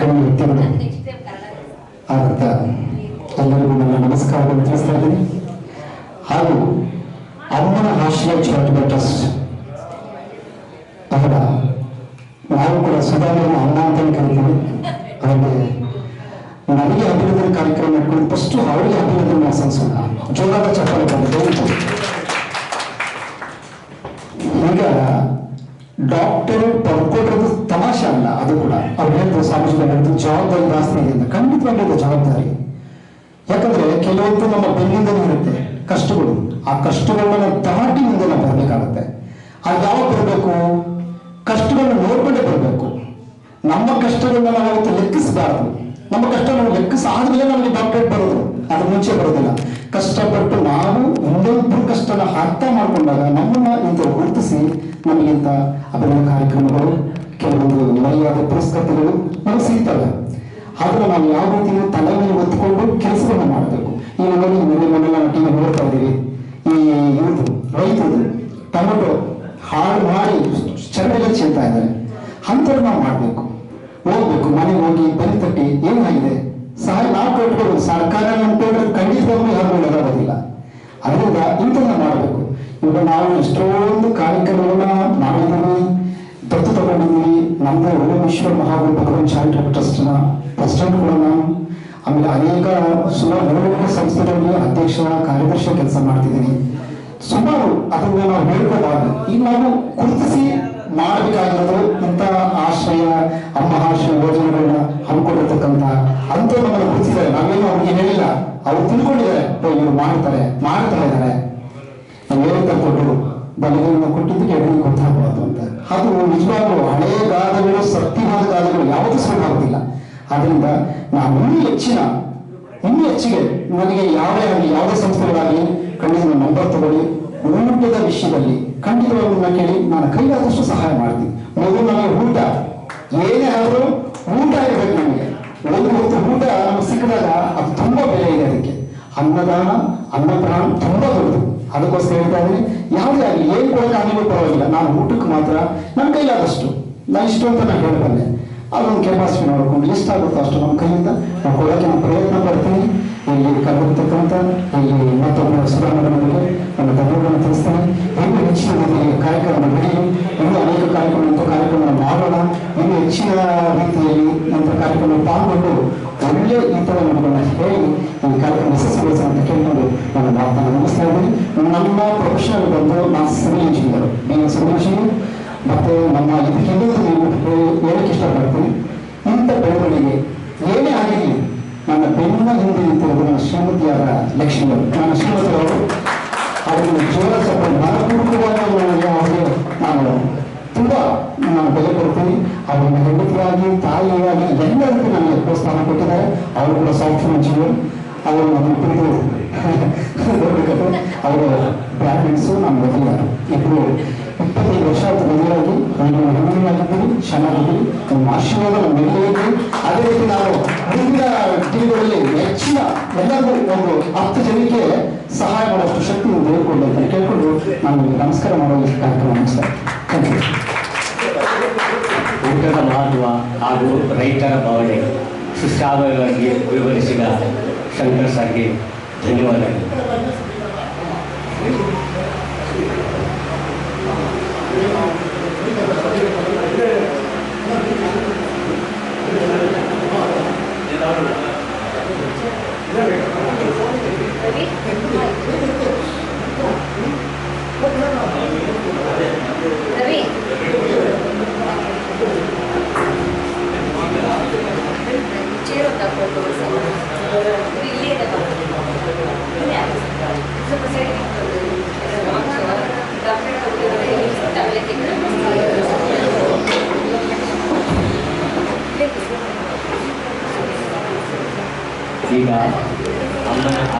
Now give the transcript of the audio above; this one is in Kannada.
ಗಣ್ಯ ವ್ಯಕ್ತಿಗಳು ಆದಂತ ಎಲ್ಲರಿಗೂ ನನ್ನ ನಮಸ್ಕಾರವನ್ನು ತಿಳಿಸ್ತಾ ಇದ್ದೀನಿ. ಹಾಗೂ ಅಮ್ಮನ ಆಶ್ರಯ ಚಾರಿಟಬಲ್ ಟ್ರಸ್ಟ್ ಅವರ ನಾವು ಕೂಡ ಸುಧಾರಣೆಯನ್ನು ಅಮ್ಮ ಅಂತ ಕರಿತೀವಿ. ಅವರಿಗೆ ನನಗೆ ಅಭಿನಂದನೆ ಕಾರ್ಯಕ್ರಮ ಮಾಡ್ಕೊಂಡು ಫಸ್ಟ್ ಅವರಿಗೆ ಅಭಿನಂದನೆ ಸಲ್ಲಿಸೋಣ. ಜೋರಾದ ಚಪ್ಪಾಳೆ ಬಂದಿದೆ. ಈಗ ಡಾಕ್ಟರ್ ಪಡ್ಕೊಟ್ಟಿರೋದು ತಮಾಷೆ ಅಲ್ಲ, ಅದು ಕೂಡ ಅವ್ರು ಹೇಳಿದ್ರು ಸಾಮಾಜಿಕ ಜವಾಬ್ದಾರಿ ಜಾಸ್ತಿ ಇದೆ ಅಂತ. ಖಂಡಿತವಾಗಿರೋದು ಜವಾಬ್ದಾರಿ. ಯಾಕಂದ್ರೆ ಕೆಲವೊಂದು ನಮ್ಮ ಬೆನ್ನಿಂದಲೇ ಇರುತ್ತೆ ಕಷ್ಟಗಳು. ಆ ಕಷ್ಟಗಳನ್ನ ದಾಟಿ ಮುಂದೆ ನಾವು ಬರಬೇಕಾಗುತ್ತೆ. ಅದು ಯಾವಾಗ ಬರಬೇಕು? ಕಷ್ಟಗಳನ್ನು ನೋಡ್ಕೊಂಡೇ ಬರಬೇಕು. ನಮ್ಮ ಕಷ್ಟಗಳನ್ನ ನಾವು ಅವತ್ತು ಲೆಕ್ಕಿಸಬಾರ್ದು. ನಮ್ಮ ಕಷ್ಟ ನಾವು ಲೆಕ್ಕಿಸಾದ್ಮೇಲೆ ನಮಗೆ ಡಾಕ್ಟರೇಟ್ ಬರೋದು, ಅದ್ರ ಮುಂಚೆ ಬರೋದಿಲ್ಲ. ಕಷ್ಟಪಟ್ಟು ನಾವು ಇನ್ನೊಬ್ಬರ ಕಷ್ಟನ ಅರ್ಥ ಮಾಡ್ಕೊಂಡಾಗ ನಮ್ಮನ್ನ ಇಂಥ ಗುರುತಿಸಿ ನಮಗಿಂತ ಅಭಿನಂದನೆ ಕಾರ್ಯಕ್ರಮಗಳು, ಕೆಲವೊಂದು ಮರ್ಯಾದೆ ಪುರಸ್ಕೃತಿಗಳು ನಮಗೆ ಸಿಗ್ತವೆ. ಆದ್ರೆ ನಾವು ಯಾವ ರೀತಿ ತಲೆ ಮೇಲೆ ಒತ್ಕೊಂಡು ಕೆಲಸಗಳನ್ನ ಮಾಡಬೇಕು. ಈಗ ನೋಡಿ ಮೊನ್ನೆ ಟಿವಿ ನೋಡ್ತಾ ಇದ್ದೀವಿ, ಈ ಇವ್ರದ್ದು ರೈತರದು ಟೊಮೆಟೊ ಹಾಳು ಮಾಡಿ ಚರಂಡಿಗೆ ಚೆಲ್ತಾ ಇದ್ದಾರೆ. ಅಂಥವ್ರು ನಾವು ಮಾಡಬೇಕು, ಹೋಗ್ಬೇಕು, ಮನೆಗೆ ಹೋಗಿ ಬನ್ನಿ ತಟ್ಟಿ ಏನಾಗಿದೆ ಸಹಾಯ ನಾವು ಕೊಟ್ಕೊಡ್ಬೇಕು. ಸರ್ಕಾರ ಅಂತೇಳಿದ್ರೆ ಖಂಡಿತವಾಗ್ಲೂ ಯಾರು ಒಳ್ಳೆದಾಗೋದಿಲ್ಲ. ಅದರಿಂದ ಇಂಥನ್ನ ಮಾಡಬೇಕು. ಇವಾಗ ನಾವು ಎಷ್ಟೊಂದು ಕಾರ್ಯಕ್ರಮಗಳನ್ನ ಮಾಡಿದ್ದೀವಿ, ದತ್ತು ತಗೊಂಡಿದ್ದೀವಿ. ನಮ್ಮದು ಓಮೇಶ್ವರ ಮಹಾಗುರು ಭಗವಾನ್ ಚಾರಿಟಬಲ್ ಟ್ರಸ್ಟ್ನ ಪ್ರೆಸಿಡೆಂಟ್ ಕೂಡ ನಾನು. ಆಮೇಲೆ ಅನೇಕ ಸುಮಾರು 4 ಸಂಸ್ಥೆಗಳಲ್ಲಿ ಅಧ್ಯಕ್ಷ ಕಾರ್ಯದರ್ಶಿ ಕೆಲಸ ಮಾಡ್ತಿದ್ದೀನಿ. ಸುಮಾರು ಅದನ್ನ ನಾವು ಹೇಳ್ಕೋಬಾರ್ದು. ಈಗ ನಾವು ಗುರುತಿಸಿ ಮಾಡಬೇಕಾಗಿರೋದು ಇಂಥ ಆಶ್ರಯ, ಅಮ್ಮ ಆಶ್ರಯ ಯೋಜನೆಗಳನ್ನ ಹಮ್ಮಿಕೊಂಡಿರ್ತಕ್ಕಂಥ ಅಂತ ನಮ್ಮನ್ನು ಗುರುತಿಸಿದ್ದಾರೆ. ನಾವೇನು ಅವ್ರಿಗೆ ಹೇಳಿಲ್ಲ, ಅವ್ರು ತಿಳ್ಕೊಂಡಿದ್ದಾರೆ ಇವರು ಮಾಡ್ತಾ ಇದ್ದಾರೆ. ನಾವು ಹೇಳುತ್ತಾ ಕೊಟ್ಟು ಬಲಗೈನ ಕೊಟ್ಟಿದ್ದಕ್ಕೆ ಎಡಗೈ ಗೊತ್ತಾಗಬಾರ್ದು ಅಂತ. ಅದು ನಿಜವಾಗ್ಲೂ ಹಳೆಯ ಗಾದೆಗಳು, ಸತ್ಯವಾದ ಗಾದೆಗಳು ಯಾವತ್ತೂ ಸುಳ್ಳಾಗುತ್ತಿಲ್ಲ. ಅದರಿಂದ ನಾವು ಇನ್ನೂ ಹೆಚ್ಚಿಗೆ ನನಗೆ ಯಾವುದೇ ಸಂಸ್ಥೆಗಳಾಗಲಿ ಖಂಡಿತ ನಂಬರ್ ತಗೊಳ್ಳಿ. ಊಟದ ವಿಷಯದಲ್ಲಿ ಖಂಡಿತವಾಗಿ ಕೇಳಿ ನಾನು ಕೈಲಾದಷ್ಟು ಸಹಾಯ ಮಾಡ್ತೀನಿ. ಮೊದಲು ನಮಗೆ ಊಟ ಏನೇ ಆದರೂ ಊಟ ಇರಬೇಕು. ನಮಗೆ ಒಂದು ಹೊತ್ತು ಊಟ ನಮ್ಗೆ ಸಿಕ್ಕಿದಾಗ ಅದು ತುಂಬಾ ಬೆಲೆ ಇದೆ. ಅದಕ್ಕೆ ಅನ್ನದಾನ, ಅನ್ನಪ್ರಾಣ ತುಂಬಾ ದೊಡ್ಡದು. ಅದಕ್ಕೋಸ್ಕರ ಹೇಳ್ತಾ ಇದ್ದೀನಿ, ಯಾವುದೇ ಆಗಲಿ ಏನು ಕೊಡೋಕ್ಕಾಗಲಿಗೂ ಪರವಾಗಿಲ್ಲ, ನಾನು ಊಟಕ್ಕೆ ಮಾತ್ರ ನನ್ನ ಕೈಲಾದಷ್ಟು ನಾನು ಇಷ್ಟು ಅಂತ ನಾನು ಹೇಳಬಲ್ಲೆ. ಅದೊಂದು ಕೆಪಾಸಿಟಿ ನೋಡ್ಕೊಂಡು ಎಷ್ಟಾಗುತ್ತೋ ಅಷ್ಟು ನಮ್ಮ ಕೈಯಿಂದ ನಾವು ಕೊಡೋಕ್ಕೆ ನಾನು ಪ್ರಯತ್ನ ಪಡ್ತೀನಿ. ಇಲ್ಲಿ ಕಲಿರ್ತಕ್ಕಂಥ ಇಲ್ಲಿ ಮತ್ತೊಬ್ಬ ಸುಧಾರಣೆಗಳಿಗೆ ನನ್ನ ಧನ್ಯವಾದಗಳನ್ನು ತಿಳಿಸ್ತೇನೆ. ಇನ್ನೂ ಹೆಚ್ಚಿನ ರೀತಿಯಲ್ಲಿ ಕಾರ್ಯಕ್ರಮ ನಡೆಯಲಿ. ಇನ್ನೂ ಅನೇಕ ಕಾರ್ಯಕ್ರಮ ಮಾಡೋಣ. ಇನ್ನೂ ಹೆಚ್ಚಿನ ರೀತಿಯಲ್ಲಿ ನಂತರ ಕಾರ್ಯಕ್ರಮ ಪಾಲ್ಗೊಂಡು ಒಳ್ಳೆ ಈ ಥರ ನಮ್ಮನ್ನು ಹೇಳಿ ಈ ಕಾರ್ಯಕ್ರಮ ಯಶಸ್ವಿಗೊಳಿಸ ಅಂತ ಕೇಳಿಕೊಂಡು ನಾನು ಮಾತನ್ನು ಮುಗಿಸ್ತಾ ಇದ್ದೀನಿ. ನಮ್ಮ ಪ್ರೊಫೆಷನಲ್ ಬಂದು ನಾನು ಸಿವಿಲ್ ಇಂಜಿನಿಯರ್, ಸಿವಿಲ್ ಇಂಜಿನಿಯರ್. ಮತ್ತೆ ನಮ್ಮ ಇದಕ್ಕೆ ನೀವು ಹೇಳಕ್ಕೆ ಇಷ್ಟಪಡ್ತೀನಿ, ಇಂಥ ಬೆಳವಣಿಗೆ ಏನೇ ಆಗಿರಲಿ ನನ್ನ ಬೆನ್ನ ಹಿಂದೆ ನಿಂತಿರೋದು ನನ್ನ ಶ್ರೀಮತಿಯಾದ ಲಕ್ಷ್ಮಿ. ನನ್ನ ಶ್ರೀಮತಿಯವರು ಅವರಿಗೆ ಜೋರ ಸ್ವಲ್ಪ ಮನಪೂರ್ವಕವಾಗಿ ಅವರಿಗೆ ನಾನು ತುಂಬಾ ಬೆಲೆ ಕೊಡ್ತೀನಿ. ಅವರನ್ನು ಹೆಂಡತಿಯಾಗಿ, ತಾಯಿಯಾಗಿ ಎಲ್ಲರಿಗೂ ನನಗೆ ಪ್ರೋತ್ಸಾಹ ಕೊಟ್ಟಿದ್ದಾರೆ. ಅವರು ಕೂಡ ಸಾಫ್ಟ್ವೇರ್ ಇಂಜಿನಿಯರ್. ಅವರು ನಮ್ಮ ಕುರಿತು ನೋಡಬೇಕಂದ್ರೆ ಅವರು ಬ್ರಾಹ್ಮಿನ್ಸು, ನಮ್ಮ ಮದುವೆ ಇಬ್ಬರು 25 ವರ್ಷ ಆಯ್ತು ಮದುವೆಯಾಗಿ. ಹೆಣ್ಣಾಗಿದ್ದೀವಿ, ಚೆನ್ನಾಗಿದ್ದೀವಿ. ನಮ್ಮ ಆಶೀರ್ವಾದ ನಮ್ಮ ಮೇಲೆ. ಅದೇ ರೀತಿ ನಾವು ಮುಂದಿನ ದಿನಗಳಲ್ಲಿ ಹೆಚ್ಚಿನ ಎಲ್ಲರಿಗೂ ಒಂದು 10 ಜನಕ್ಕೆ ಸಹಾಯ ಮಾಡುವಷ್ಟು ಶಕ್ತಿ ಹೇಳ್ಕೊಂಡು ಅಂತ ಕೇಳ್ಕೊಂಡು ನಾನು ನಮಸ್ಕಾರ ಮಾಡೋ ಕಾರ್ಯಕ್ರಮ ಮುಗಿಸ್ತಾರೆ. ಊಟದ ಮಹತ್ವ ಹಾಗೂ ರೈತರ ಭಾವನೆ ಸುಶ್ರಾವ್ಯವಾಗಿ ವಿವರಿಸಿದ ಶಂಕರ್ ಸರ್ಗೆ ಧನ್ಯವಾದಗಳು. ಈಗ